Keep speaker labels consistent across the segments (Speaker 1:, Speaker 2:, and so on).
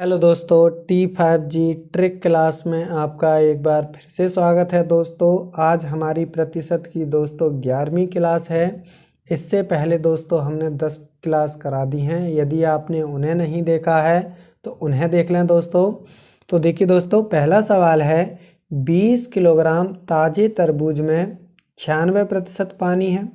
Speaker 1: Hello दोस्तों, T5G trick class में आपका एक बार फिर से स्वागत है। दोस्तों आज हमारी प्रतिशत की 11वीं क्लास है। इससे पहले दोस्तों हमने 10 क्लास करा दी हैं। यदि आपने उन्हें नहीं देखा है तो उन्हें देख लें दोस्तों। तो देखिए दोस्तों, पहला सवाल है 20 किलोग्राम ताज़े तरबूज में 96% पानी है।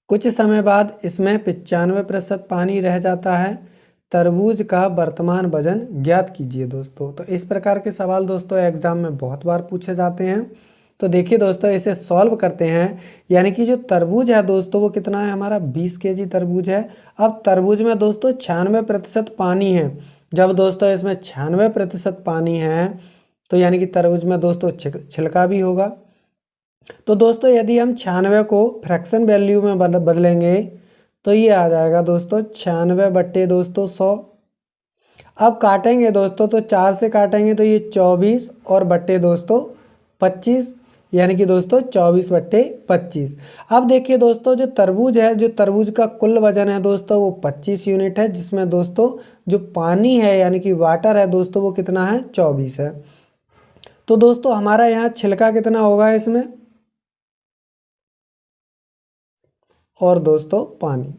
Speaker 1: कुछ समय बाद इसमें 95% पानी रह जाता है। तरबूज का वर्तमान वजन ज्ञात कीजिए दोस्तों। तो इस प्रकार के सवाल दोस्तों एग्जाम में बहुत बार पूछे जाते हैं। तो देखिए दोस्तों, इसे सॉल्व करते हैं। यानी कि जो तरबूज है दोस्तों वो कितना है, हमारा 20 केजी तरबूज है। अब तरबूज में दोस्तों 96% पानी है। जब दोस्तों इसमें 96% पानी है तो यानी कि तरबूज में दोस्तों छिलका भी होगा। तो दोस्तों यदि हम 96 को फ्रैक्शन वैल्यू में बदलेंगे तो ये आ जाएगा दोस्तों 96 बट्टे दोस्तों 100। अब काटेंगे दोस्तों तो 4 से काटेंगे तो ये 24 और बट्टे दोस्तों 25, यानी कि दोस्तों 24 बट्टे 25। अब देखिए दोस्तों, जो तरबूज है, जो तरबूज का कुल वजन है दोस्तों वो 25 यूनिट है, जिसमें दोस्तों जो पानी है यानी कि वाटर है दोस्तों वो कितना है, 24 है। तो दोस्तों हमारा यहाँ छिलका कितना होगा इसमें, और दोस्तों पानी।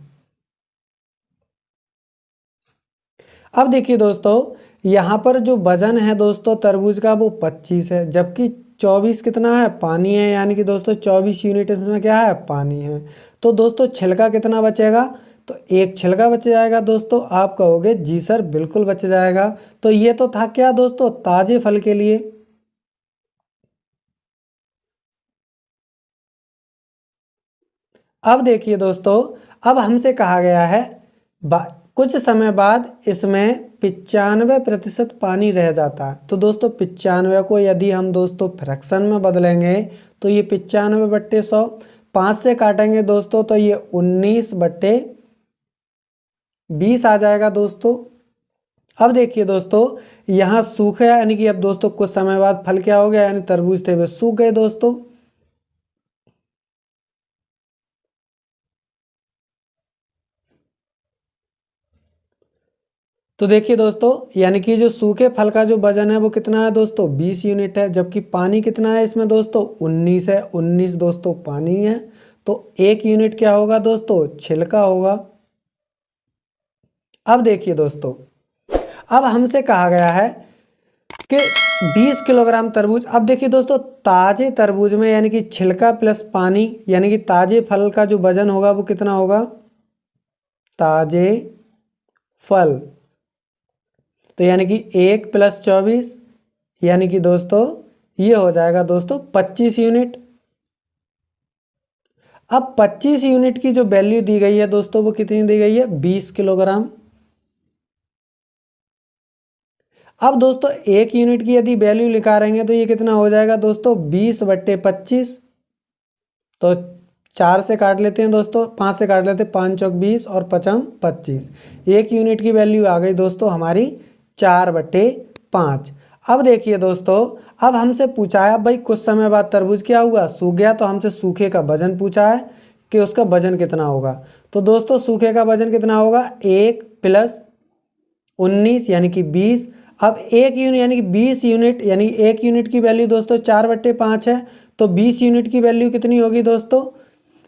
Speaker 1: अब देखिए दोस्तों, यहाँ पर जो वजन है दोस्तों तरबूज का वो 25 है, जबकि 24 कितना है, पानी है। यानी कि दोस्तों 24 यूनिट इसमें क्या है, पानी है। तो दोस्तों छिलका कितना बचेगा, तो एक छिलका बच जाएगा दोस्तों। आप कहोगे जी सर बिल्कुल बच जाएगा। तो ये तो था क्या दोस्तों, ताजे फल के लिए। अब देखिए दोस्तों, अब हमसे कहा गया है कुछ समय बाद इसमें 95% पानी रह जाता है। तो दोस्तों 95 को यदि हम दोस्तों फ्रैक्शन में बदलेंगे तो ये 95 बट्टे 100, 5 से काटेंगे दोस्तों तो ये 19 बट्टे 20 आ जाएगा दोस्तों। अब देखिए दोस्तों, यहाँ सूखा यानी कि अब दोस्तों कुछ समय बाद फल क्या हो गया, यानी तरबूज थे वे सूख गए दोस्तों। तो देखिए दोस्तों, यानी कि जो सूखे फल का जो वजन है वो कितना है दोस्तों, 20 यूनिट है, जबकि पानी कितना है इसमें दोस्तों, 19 है। 19 दोस्तों पानी है। तो 1 यूनिट क्या होगा दोस्तों, छिलका होगा। अब देखिए दोस्तों, अब हमसे कहा गया है कि 20 किलोग्राम तरबूज। अब देखिए दोस्तों, ताजे तरबूज में यानी कि छिलका प्लस पानी, यानी कि ताजे फल का जो वजन होगा वो कितना होगा, ताजे फल। तो यानी कि 1 + 24, यानी कि दोस्तों ये हो जाएगा दोस्तों 25 यूनिट। अब 25 यूनिट की जो वैल्यू दी गई है दोस्तों वो कितनी दी गई है, 20 किलोग्राम। अब दोस्तों 1 यूनिट की यदि वैल्यू निकालेंगे तो ये कितना हो जाएगा दोस्तों, 20 बट्टे 25। तो 4 से काट लेते हैं दोस्तों, 5 से काट लेते हैं, 5 चौक 20 और 5 25। 1 यूनिट की वैल्यू आ गई दोस्तों हमारी 4 बट्टे 5। अब देखिए दोस्तों, अब हमसे पूछा है भाई कुछ समय बाद तरबूज क्या हुआ, सूख गया। तो हमसे सूखे का वजन पूछा है कि उसका वजन कितना होगा। तो दोस्तों सूखे का वजन कितना होगा, 1 + 19 यानी कि 20। अब 1 यूनिट यानी कि 20 यूनिट, यानी 1 यूनिट की वैल्यू दोस्तों 4 बट्टे 5 है। तो 20 यूनिट की वैल्यू कितनी होगी दोस्तों,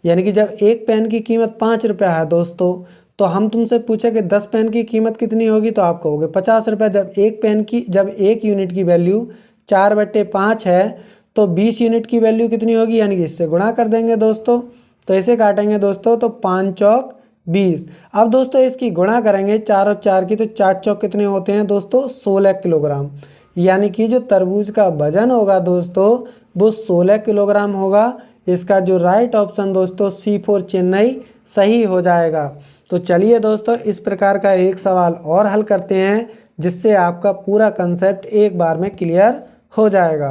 Speaker 1: यानी कि जब एक पेन की कीमत 5 रुपया है दोस्तों, तो हम तुमसे पूछे कि 10 पेन की कीमत कितनी होगी, तो आप कहोगे 50 रुपये। जब एक यूनिट की वैल्यू 4 बट्टे 5 है तो 20 यूनिट की वैल्यू कितनी होगी, यानी कि इससे गुणा कर देंगे दोस्तों। तो इसे काटेंगे दोस्तों तो 5 चौक 20। अब दोस्तों इसकी गुणा करेंगे 4 और 4 की, तो 4 चौक कितने होते हैं दोस्तों, 16 किलोग्राम। यानी कि जो तरबूज का वजन होगा दोस्तों वो 16 किलोग्राम होगा। इसका जो राइट ऑप्शन दोस्तों C4 चेन्नई सही हो जाएगा। तो चलिए दोस्तों इस प्रकार का एक सवाल और हल करते हैं जिससे आपका पूरा कंसेप्ट एक बार में क्लियर हो जाएगा।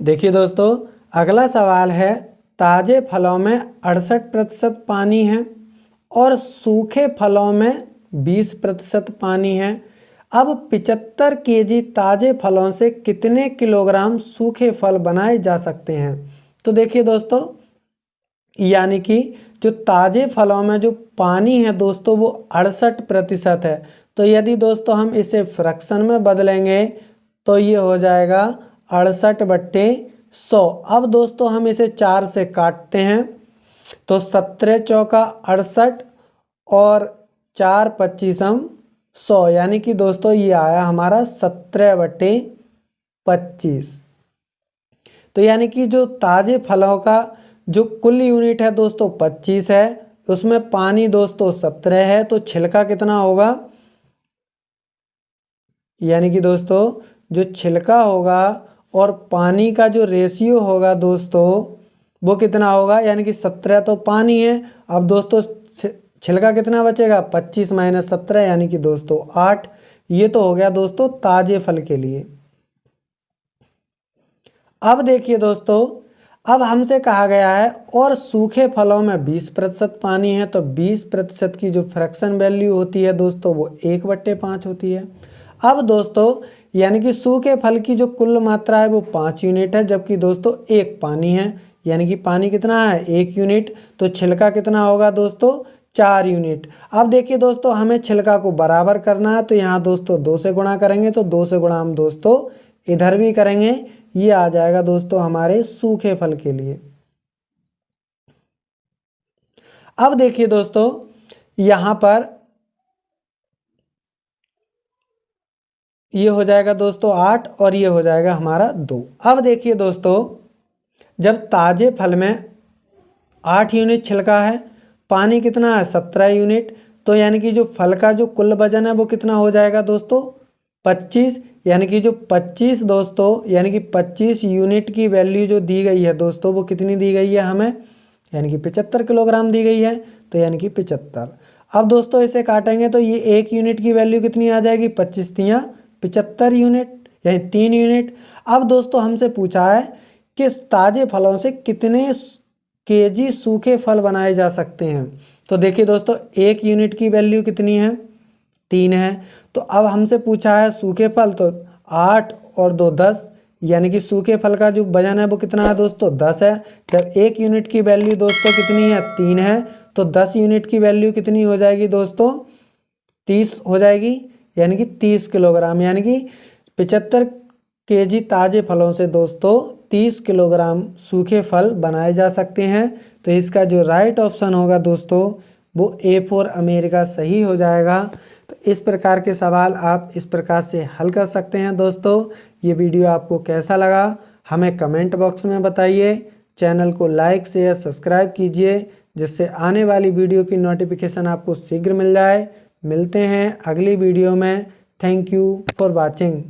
Speaker 1: देखिए दोस्तों, अगला सवाल है ताज़े फलों में 68% पानी है और सूखे फलों में 20% पानी है। अब 75 केजी ताज़े फलों से कितने किलोग्राम सूखे फल बनाए जा सकते हैं। तो देखिए दोस्तों, यानी कि जो ताज़े फलों में जो पानी है दोस्तों वो 68% है। तो यदि दोस्तों हम इसे फ्रैक्शन में बदलेंगे तो ये हो जाएगा 68/100। अब दोस्तों हम इसे 4 से काटते हैं तो 17 चौका 68 और 4 25 100, यानी कि दोस्तों ये आया हमारा 17/25। तो यानी कि जो ताजे फलों का जो कुल यूनिट है दोस्तों 25 है, उसमें पानी दोस्तों 17 है, तो छिलका कितना होगा, यानी कि दोस्तों जो छिलका होगा और पानी का जो रेशियो होगा दोस्तों वो कितना होगा, यानी कि 17 तो पानी है। अब दोस्तों छिलका कितना बचेगा, 25 - 17 यानी कि दोस्तों 8। ये तो हो गया दोस्तों ताजे फल के लिए। अब देखिए दोस्तों, अब हमसे कहा गया है और सूखे फलों में 20% पानी है, तो 20% की जो फ्रैक्शन वैल्यू होती है दोस्तों वो 1/5 होती है। अब दोस्तों यानी कि सूखे फल की जो कुल मात्रा है वो 5 यूनिट है, जबकि दोस्तों 1 पानी है, यानी कि पानी कितना है 1 यूनिट। तो छिलका कितना होगा दोस्तों 4 यूनिट। अब देखिए दोस्तों हमें छिलका को बराबर करना है, तो यहाँ दोस्तों 2 से गुणा करेंगे, तो 2 से गुणा हम दोस्तों इधर भी करेंगे, ये आ जाएगा दोस्तों हमारे सूखे फल के लिए। अब देखिए दोस्तों यहाँ पर ये हो जाएगा दोस्तों 8 और ये हो जाएगा हमारा 2। अब देखिए दोस्तों जब ताजे फल में 8 यूनिट छिलका है, पानी कितना है 17 यूनिट, तो यानी कि जो फल का जो कुल वजन है वो कितना हो जाएगा दोस्तों 25, यानी कि जो 25 दोस्तों यानी कि 25 यूनिट की वैल्यू जो दी गई है दोस्तों वो कितनी दी गई है हमें, यानी कि 75 किलोग्राम दी गई है, तो यानी कि 75। अब दोस्तों इसे काटेंगे तो ये 1 यूनिट की वैल्यू कितनी आ जाएगी, 25 × 75 यूनिट, यानी 3 यूनिट। अब दोस्तों हमसे पूछा है कि ताजे फलों से कितने केजी सूखे फल बनाए जा सकते हैं। तो देखिए दोस्तों 1 यूनिट की वैल्यू कितनी है 3 है, तो अब हमसे पूछा है सूखे फल, तो 8 और 2 10, यानी कि सूखे फल का जो वजन है वो कितना है दोस्तों 10 है। जब 1 यूनिट की वैल्यू दोस्तों कितनी है 3 है, तो 10 यूनिट की वैल्यू कितनी हो जाएगी दोस्तों 30 हो जाएगी, यानी कि 30 किलोग्राम, यानी कि 75 केजी ताजे फलों से दोस्तों 30 किलोग्राम सूखे फल बनाए जा सकते हैं। तो इसका जो राइट ऑप्शन होगा दोस्तों वो A4 अमेरिका सही हो जाएगा। तो इस प्रकार के सवाल आप इस प्रकार से हल कर सकते हैं। दोस्तों ये वीडियो आपको कैसा लगा हमें कमेंट बॉक्स में बताइए। चैनल को लाइक शेयर सब्सक्राइब कीजिए, जिससे आने वाली वीडियो की नोटिफिकेशन आपको शीघ्र मिल जाए। मिलते हैं अगली वीडियो में। Thank you for watching.